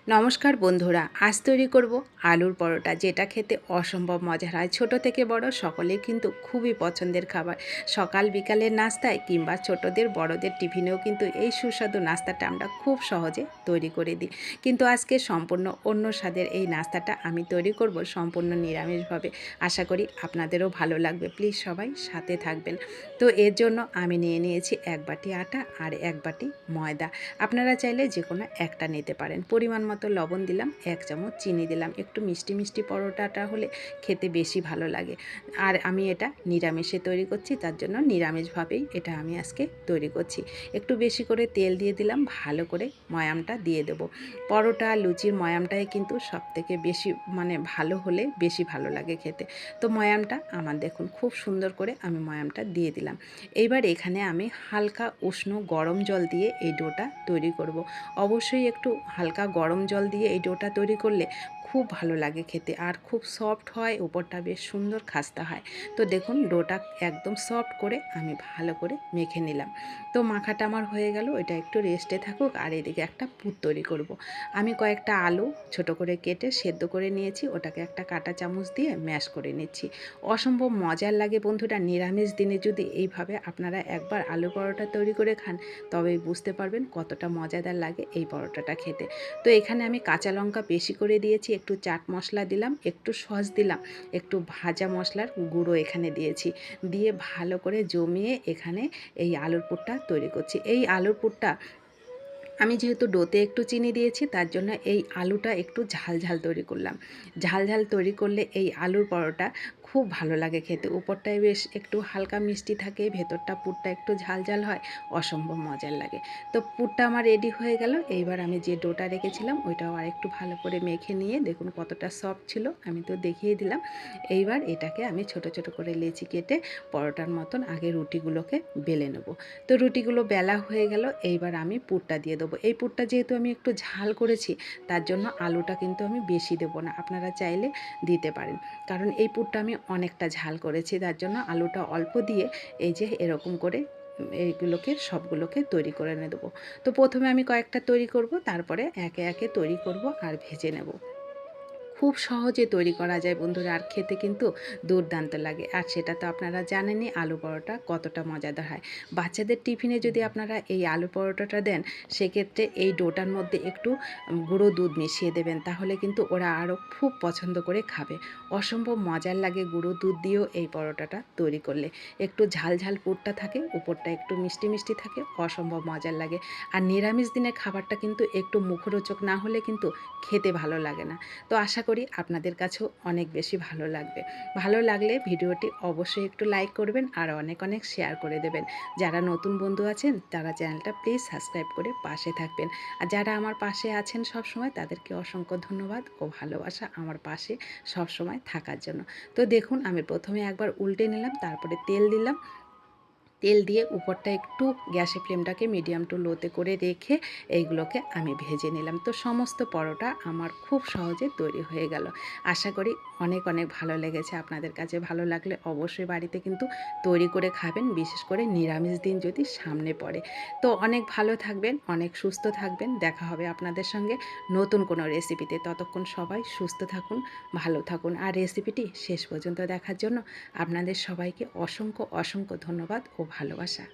নমস্কার বন্ধুরা, আজ তৈরি করব আলুর পরোটা, যেটা খেতে অসম্ভব মজার হয়। ছোট থেকে বড় সকলের কিন্তু খুবই পছন্দের খাবার। সকাল বিকালের নাস্তায় কিংবা ছোটদের বড়দের টিফিনেও কিন্তু এই সুস্বাদু নাস্তাটা আমরা খুব সহজে তৈরি করে দিই। কিন্তু আজকে সম্পূর্ণ অন্য স্বাদের এই নাস্তাটা আমি তৈরি করব সম্পূর্ণ নিরামিষভাবে। আশা করি আপনাদেরও ভালো লাগবে। প্লিজ সবাই সাথে থাকবেন। তো এর জন্য আমি নিয়ে নিয়েছি 1 বাটি আটা আর 1 বাটি ময়দা। আপনারা চাইলে যে কোনো একটা নিতে পারেন। পরিমাণ মতো লবণ দিলাম, 1 চামচ চিনি দিলাম। একটু মিষ্টি মিষ্টি পরোটাটা হলে খেতে বেশি ভালো লাগে। আর আমি এটা নিরামিষে তৈরি করছি, তার জন্য নিরামিষভাবেই এটা আমি আজকে তৈরি করছি। একটু বেশি করে তেল দিয়ে দিলাম, ভালো করে ময়ামটা দিয়ে দেব। পরোটা লুচির ময়ামটাই কিন্তু সবথেকে বেশি ভালো হলে বেশি ভালো লাগে খেতে। তো ময়ামটা আমার দেখুন খুব সুন্দর করে আমি ময়ামটা দিয়ে দিলাম। এইবার এখানে আমি হালকা উষ্ণ গরম জল দিয়ে এই ডোটা তৈরি করব। অবশ্যই একটু হালকা গরম জল দিয়ে এই ডোটা তৈরি করলে খুব ভালো লাগে খেতে, আর খুব সফট হয়, উপরটা বেশ সুন্দর খাস্তা হয়। তো দেখুন ডোটা একদম সফট করে আমি ভালো করে মেখে নিলাম। তো মাখাটা আমার হয়ে গেল, এটা একটু রেস্টে থাকুক। আর এদিকে একটা পুর তৈরি করব। আমি কয়েকটা আলু ছোট করে কেটে সেদ্ধ করে নিয়েছি, ওটাকে একটা কাঁটা চামচ দিয়ে ম্যাশ করে নিচ্ছি। অসম্ভব মজার লাগে বন্ধুরা। নিরামিষ দিনে যদি এইভাবে আপনারা একবার আলু পরোটা তৈরি করে খান, তবেই বুঝতে পারবেন কতটা মজাদার লাগে এই পরোটাটা খেতে। তো এখানে আমি কাঁচা লঙ্কা বেশি করে দিয়েছি, একটু চাট মশলা দিলাম, একটু সস দিলাম, একটু ভাজা মশলার গুঁড়ো এখানে দিয়েছি। দিয়ে ভালো করে জমিয়ে এখানে এই আলুর পুরটা তৈরি করছি। এই আলুর পুরটা আমি যেহেতু ডোতে একটু চিনি দিয়েছি, তার জন্য এই আলুটা একটু ঝাল ঝাল তৈরি করলাম। ঝাল ঝাল তৈরি করলে এই আলুর পরোটা খুব ভালো লাগে খেতে। উপরটায় বেশ একটু হালকা মিষ্টি থাকে, ভেতরটা পুরটা একটু ঝাল ঝাল হয়, অসম্ভব মজার লাগে। তো পুরটা আমার রেডি হয়ে গেল। এইবার আমি যে ডোটা রেখেছিলাম ওইটাও আর একটু ভালো করে মেখে নিয়ে দেখুন কতটা সফট ছিল, আমি তো দেখিয়ে দিলাম। এইবার এটাকে আমি ছোট ছোট করে লেচি কেটে পরোটার মতন আগে রুটিগুলোকে বেলে নেব। তো রুটিগুলো বেলা হয়ে গেল, এইবার আমি পুরটা দিয়ে দেবো। এই পুরটা যেহেতু আমি একটু ঝাল করেছি, তার জন্য আলুটা কিন্তু আমি বেশি দেবো না, আপনারা চাইলে দিতে পারেন। কারণ এই পুরটা আমি অনেকটা ঝাল করেছি, তার জন্য আলুটা অল্প দিয়ে এই যে এরকম করে এইগুলোকে সবগুলোকে তৈরি করে দেবো। তো প্রথমে আমি কয়েকটা তৈরি করব, তারপরে একে একে তৈরি করব আর ভেজে নেব। খুব সহজে তৈরি করা যায় বন্ধুরা, আর খেতে কিন্তু দুর্দান্ত লাগে। আর সেটা তো আপনারা জানেনই আলু পরোটা কতটা মজাদার হয়। বাচ্চাদের টিফিনে যদি আপনারা এই আলু পরোটাটা দেন, সেক্ষেত্রে এই ডোটার মধ্যে একটু গুঁড়ো দুধ মিশিয়ে দেবেন, তাহলে কিন্তু ওরা আরও খুব পছন্দ করে খাবে। অসম্ভব মজার লাগে গুঁড়ো দুধ দিয়েও এই পরোটাটা তৈরি করলে। একটু ঝাল ঝাল পুরটা থাকে, উপরটা একটু মিষ্টি মিষ্টি থাকে, অসম্ভব মজার লাগে। আর নিরামিষ দিনের খাবারটা কিন্তু একটু মুখরোচক না হলে কিন্তু খেতে ভালো লাগে না। তো আশা করি আপনাদের কাছেও অনেক বেশি ভালো লাগবে। ভালো লাগলে ভিডিওটি অবশ্যই একটু লাইক করবেন আর অনেক অনেক শেয়ার করে দেবেন। যারা নতুন বন্ধু আছেন তারা চ্যানেলটা প্লিজ সাবস্ক্রাইব করে পাশে থাকবেন। আর যারা আমার পাশে আছেন সব সময়, তাদেরকে অসংখ্য ধন্যবাদ ও ভালোবাসা আমার পাশে সব সময় থাকার জন্য। তো দেখুন আমি প্রথমে একবার উল্টে নিলাম, তারপরে তেল দিলাম। তেল দিয়ে উপরটা একটু গ্যাসের ফ্লেমটাকে মিডিয়াম টু লোতে করে রেখে এইগুলোকে আমি ভেজে নিলাম। তো সমস্ত পরোটা আমার খুব সহজে তৈরি হয়ে গেল। আশা করি অনেক অনেক ভালো লেগেছে আপনাদের কাছে। ভালো লাগলে অবশ্যই বাড়িতে কিন্তু তৈরি করে খাবেন, বিশেষ করে নিরামিষ দিন যদি সামনে পড়ে। তো অনেক ভালো থাকবেন, অনেক সুস্থ থাকবেন। দেখা হবে আপনাদের সঙ্গে নতুন কোনো রেসিপিতে। ততক্ষণ সবাই সুস্থ থাকুন, ভালো থাকুন। আর রেসিপিটি শেষ পর্যন্ত দেখার জন্য আপনাদের সবাইকে অসংখ্য অসংখ্য ধন্যবাদ ও ভালোবাসা।